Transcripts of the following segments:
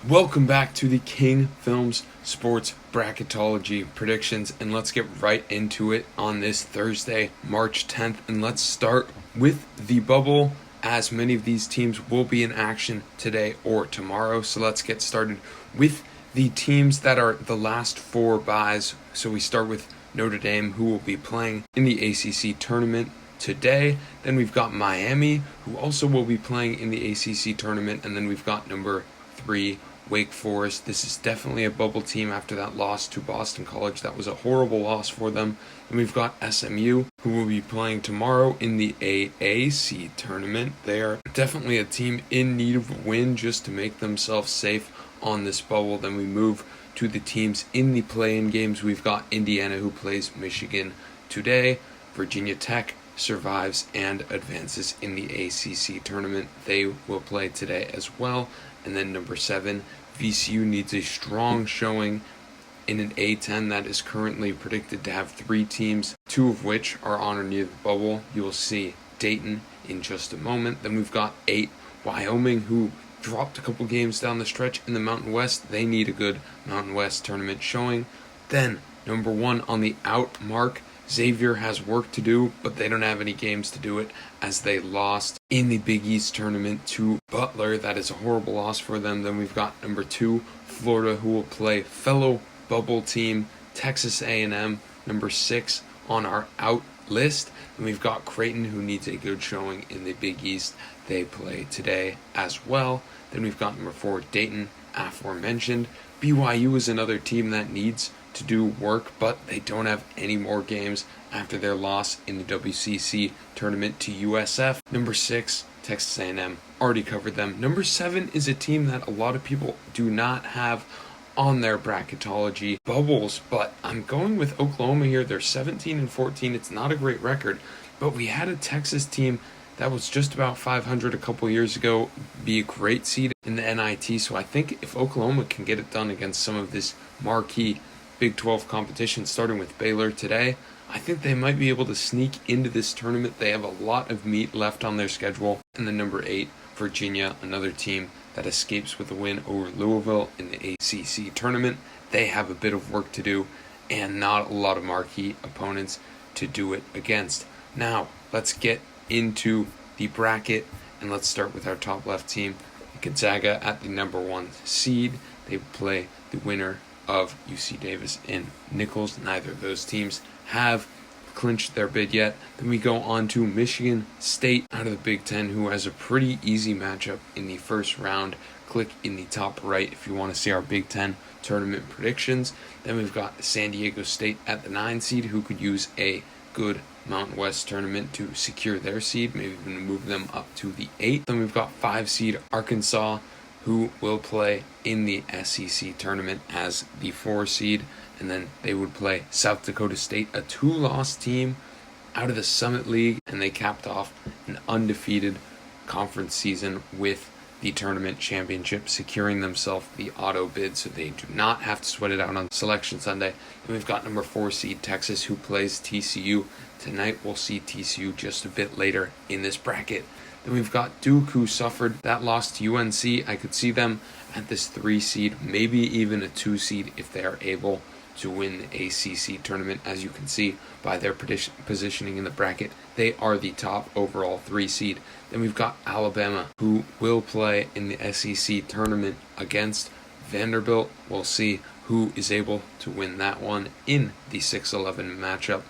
Welcome back to the King Films Sports Bracketology predictions, and let's get right into it on this Thursday, March 10th. And let's start with the bubble, as many of these teams will be in action today or tomorrow. So let's get started with the teams that are the last four byes. So we start with Notre Dame, who will be playing in the ACC tournament today. Then we've got Miami, who also will be playing in the ACC tournament. And then we've got number 3, Wake Forest. This is definitely a bubble team after that loss to Boston College. That was a horrible loss for them. And we've got SMU, who will be playing tomorrow in the AAC tournament. They are definitely a team in need of a win just to make themselves safe on this bubble. Then we move to the teams in the play-in games. We've got Indiana, who plays Michigan today. Virginia Tech survives and advances in the ACC tournament. They will play today as well. And then number 7, VCU needs a strong showing in an A10 that is currently predicted to have 3 teams, 2 of which are on or near the bubble. You will see Dayton in just a moment. Then we've got 8, Wyoming, who dropped a couple games down the stretch in the Mountain West. They need a good Mountain West tournament showing. Then number 1 on the out mark, Xavier has work to do, but they don't have any games to do it as they lost in the Big East tournament to Butler. That is a horrible loss for them. Then we've got number 2, Florida, who will play fellow bubble team Texas A&M, number 6 on our out list. And we've got Creighton, who needs a good showing in the Big East. They play today as well. Then we've got number 4, Dayton, aforementioned. BYU is another team that needs to do work, but they don't have any more games after their loss in the WCC tournament to USF. Number 6, Texas A&M, already covered them. Number 7 is a team that a lot of people do not have on their bracketology bubbles, but I'm going with Oklahoma here. They're 17-14. It's not a great record, but we had a Texas team that was just about 500 a couple years ago be a great seed in the NIT. So I think if Oklahoma can get it done against some of this marquee Big 12 competition, starting with Baylor today, I think they might be able to sneak into this tournament. They have a lot of meat left on their schedule. And then number 8, Virginia, another team that escapes with a win over Louisville in the ACC tournament. They have a bit of work to do and not a lot of marquee opponents to do it against. Now, let's get into the bracket, and let's start with our top left team, Gonzaga, at the number 1 seed. They play the winner of UC Davis and Nichols. Neither of those teams have clinched their bid yet. Then we go on to Michigan State out of the Big Ten, who has a pretty easy matchup in the first round. Click in the top right if you want to see our Big Ten tournament predictions. Then we've got San Diego State at the 9 seed, who could use a good Mountain West tournament to secure their seed, maybe even move them up to the 8th. Then we've got 5 seed Arkansas, who will play in the SEC tournament as the 4 seed. And then they would play South Dakota State, a 2-loss team out of the Summit League, and they capped off an undefeated conference season with the tournament championship, securing themselves the auto bid so they do not have to sweat it out on Selection Sunday. And we've got number 4 seed Texas, who plays TCU tonight. We'll see TCU just a bit later in this bracket. Then we've got Duke, who suffered that loss to UNC. I could see them at this 3 seed, maybe even a 2 seed if they are able to win the ACC tournament. As you can see by their positioning in the bracket, they are the top overall 3 seed. Then we've got Alabama, who will play in the SEC tournament against Vanderbilt. We'll see who is able to win that one in the 6-11 matchup.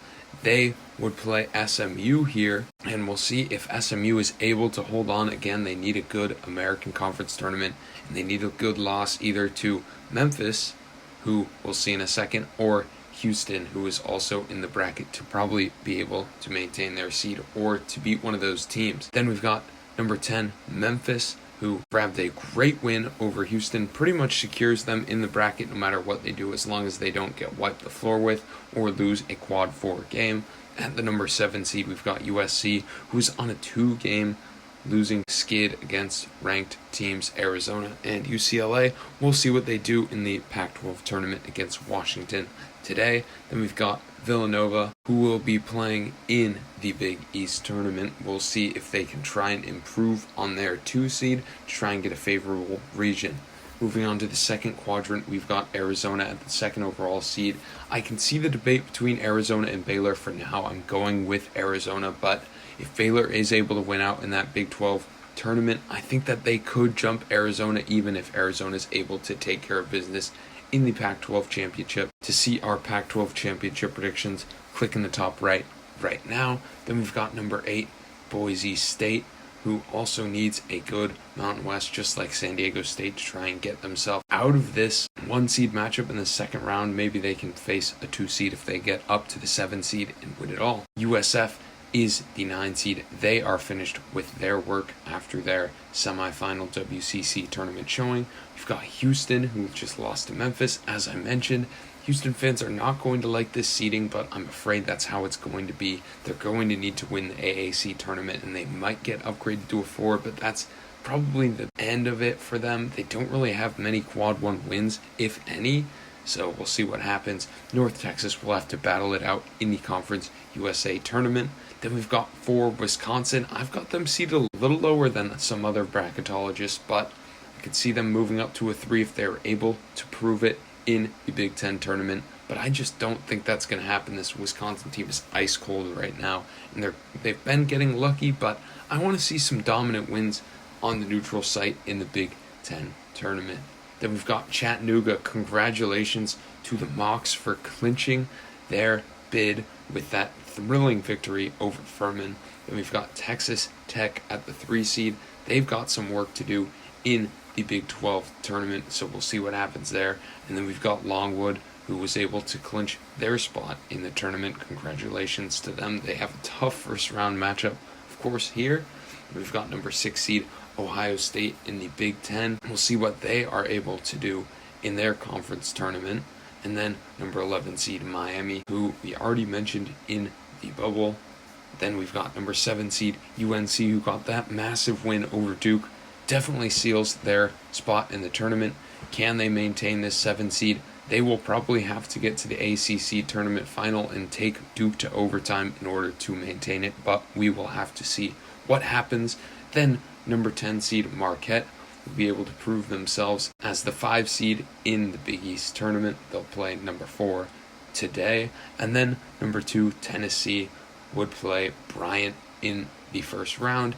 They would play SMU here, and we'll see if SMU is able to hold on. Again, they need a good American Conference tournament, and they need a good loss either to Memphis, who we'll see in a second, or Houston, who is also in the bracket, to probably be able to maintain their seed or to beat one of those teams. Then we've got number 10, Memphis, who grabbed a great win over Houston, pretty much secures them in the bracket no matter what they do, as long as they don't get wiped the floor with or lose a quad 4 game. At the number 7 seed, we've got USC, who's on a 2-game losing skid against ranked teams Arizona and UCLA. We'll see what they do in the Pac-12 tournament against Washington today. Then we've got Villanova, who will be playing in the Big East tournament. We'll see if they can try and improve on their 2 seed to try and get a favorable region. Moving on to the second quadrant, we've got Arizona at the second overall seed. I can see the debate between Arizona and Baylor. For now, I'm going with Arizona, but if Baylor is able to win out in that Big 12 tournament, I think that they could jump Arizona even if Arizona is able to take care of business in the Pac-12 championship. To see our Pac-12 championship predictions, click in the top right now. Then we've got number 8, Boise State, who also needs a good Mountain West, just like San Diego State, to try and get themselves out of this 1 seed matchup in the second round. Maybe they can face a 2 seed if they get up to the 7 seed and win it all. USF is the 9 seed. They are finished with their work after their semifinal WCC tournament showing. We've got Houston, who just lost to Memphis, as I mentioned. Houston fans are not going to like this seeding, but I'm afraid that's how it's going to be. They're going to need to win the AAC tournament, and they might get upgraded to a 4, but that's probably the end of it for them. They don't really have many quad 1 wins, if any, so we'll see what happens. North Texas will have to battle it out in the Conference USA tournament. Then we've got 4, Wisconsin. I've got them seated a little lower than some other bracketologists, but I could see them moving up to a 3 if they're able to prove it in the Big Ten tournament, but I just don't think that's going to happen. This Wisconsin team is ice cold right now, and they've been getting lucky, but I want to see some dominant wins on the neutral site in the Big Ten tournament. Then we've got Chattanooga. Congratulations to the Mocs for clinching their bid with that thrilling victory over Furman. Then we've got Texas Tech at the 3 seed. They've got some work to do in the Big 12 tournament, so we'll see what happens there. And then we've got Longwood, who was able to clinch their spot in the tournament. Congratulations to them. They have a tough first round matchup, of course, here. We've got number 6 seed Ohio State in the Big 10. We'll see what they are able to do in their conference tournament. And then number 11 seed Miami, who we already mentioned in the bubble. Then we've got number 7 seed UNC, who got that massive win over Duke. Definitely seals their spot in the tournament. Can they maintain this 7 seed? They will probably have to get to the ACC tournament final and take Duke to overtime in order to maintain it, but we will have to see what happens. Then number 10 seed Marquette will be able to prove themselves as the 5 seed in the Big East tournament. They'll play number 4 today. And then number 2 Tennessee would play Bryant in the first round.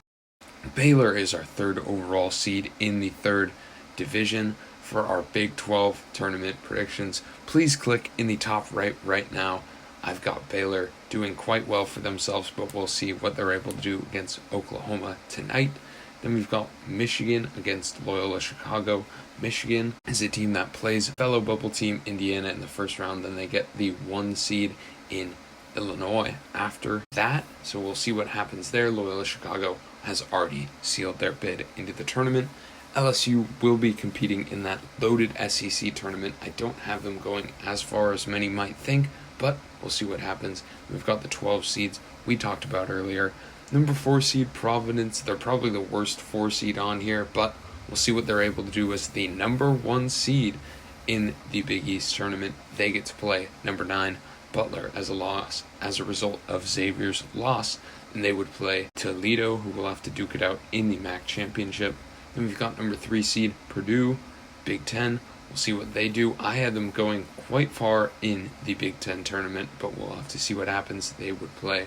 Baylor is our 3rd overall seed in the 3rd division. For our Big 12 tournament predictions, please click in the top right now. I've got Baylor doing quite well for themselves, but we'll see what they're able to do against Oklahoma tonight. Then we've got Michigan against Loyola Chicago. Michigan is a team that plays fellow bubble team Indiana in the first round. Then they get the 1 seed in Illinois after that. So we'll see what happens there. Loyola Chicago has already sealed their bid into the tournament. LSU will be competing in that loaded SEC tournament. I don't have them going as far as many might think, but we'll see what happens. We've got the 12 seeds we talked about earlier. Number 4 seed Providence, they're probably the worst 4 seed on here, but we'll see what they're able to do as the number 1 seed in the Big East tournament. They get to play number 9 Butler as a result of Xavier's loss, and they would play Toledo, who will have to duke it out in the MAC championship. Then we've got number 3 seed Purdue, Big Ten. We'll see what they do. I had them going quite far in the Big Ten tournament, but we'll have to see what happens. They would play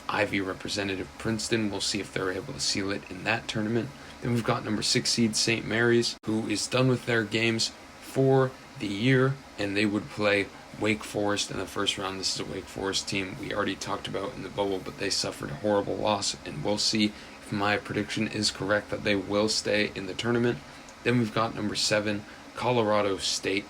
Ivy representative Princeton. We'll see if they're able to seal it in that tournament. Then we've got number 6 seed St. Mary's, who is done with their games for the year, and they would play Wake Forest in the first round. This is a Wake Forest team we already talked about in the bubble, but they suffered a horrible loss, and we'll see if my prediction is correct that they will stay in the tournament. Then we've got number 7 Colorado State,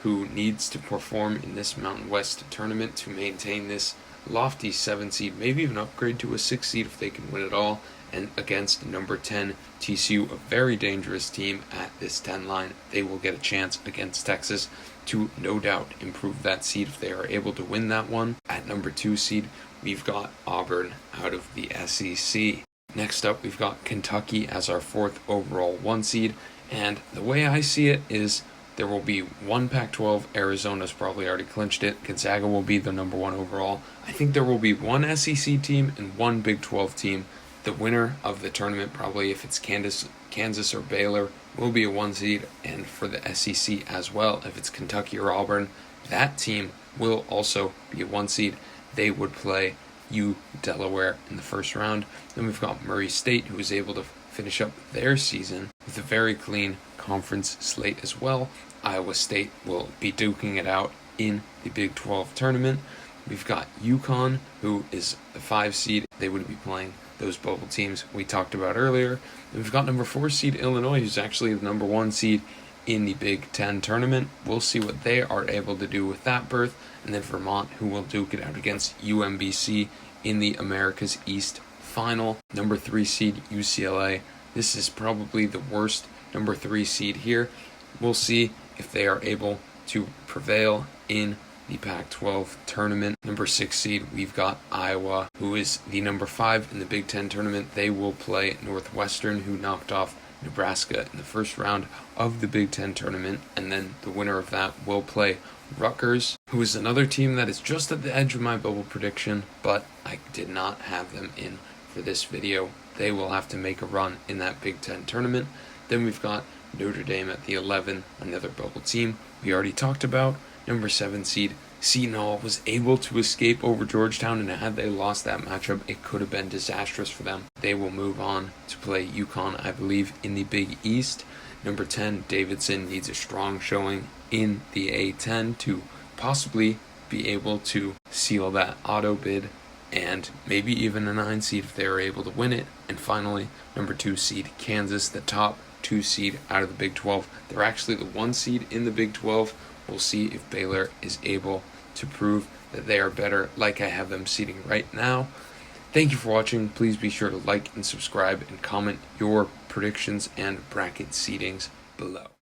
who needs to perform in this Mountain West tournament to maintain this lofty 7 seed, maybe even upgrade to a 6 seed if they can win it all. And against number 10 TCU, a very dangerous team at this 10 line. They will get a chance against Texas to no doubt improve that seed if they are able to win that one. At number 2 seed, we've got Auburn out of the SEC. Next up, we've got Kentucky as our 4th overall 1 seed. And the way I see it is there will be 1 Pac-12. Arizona's probably already clinched it. Gonzaga will be the number 1 overall. I think there will be 1 SEC team and 1 Big 12 team. The winner of the tournament, probably if it's Kansas Kansas or Baylor will be a 1 seed, and for the SEC as well, if it's Kentucky or Auburn, that team will also be a 1 seed. They would play Delaware in the first round. Then we've got Murray State, who was able to finish up their season with a very clean conference slate as well. Iowa State will be duking it out in the Big 12 tournament. We've got UConn, who is the 5 seed. They would be playing those bubble teams we talked about earlier. And we've got number 4 seed Illinois, who's actually the number 1 seed in the Big 10 tournament. We'll see what they are able to do with that berth. And then Vermont, who will duke it out against UMBC in the America's East final. Number 3 seed UCLA. This is probably the worst number 3 seed here. We'll see if they are able to prevail in the Pac-12 tournament. Number 6 seed, we've got Iowa, who is the number 5 in the Big 10 tournament. They will play Northwestern, who knocked off Nebraska in the first round of the Big 10 tournament, and then the winner of that will play Rutgers, who is another team that is just at the edge of my bubble prediction, but I did not have them in for this video. They will have to make a run in that Big 10 tournament. Then we've got Notre Dame at the 11, another bubble team we already talked about. Number 7 seed Seton Hall was able to escape over Georgetown, and had they lost that matchup, it could have been disastrous for them. They will move on to play UConn, I believe, in the Big East. Number 10, Davidson needs a strong showing in the A10 to possibly be able to seal that auto bid, and maybe even a 9 seed if they are able to win it. And finally, number 2 seed Kansas, the top 2 seed out of the Big 12. They're actually the 1 seed in the Big 12. We'll see if Baylor is able to prove that they are better, like I have them seating right now. Thank you for watching. Please be sure to like and subscribe and comment your predictions and bracket seedings below.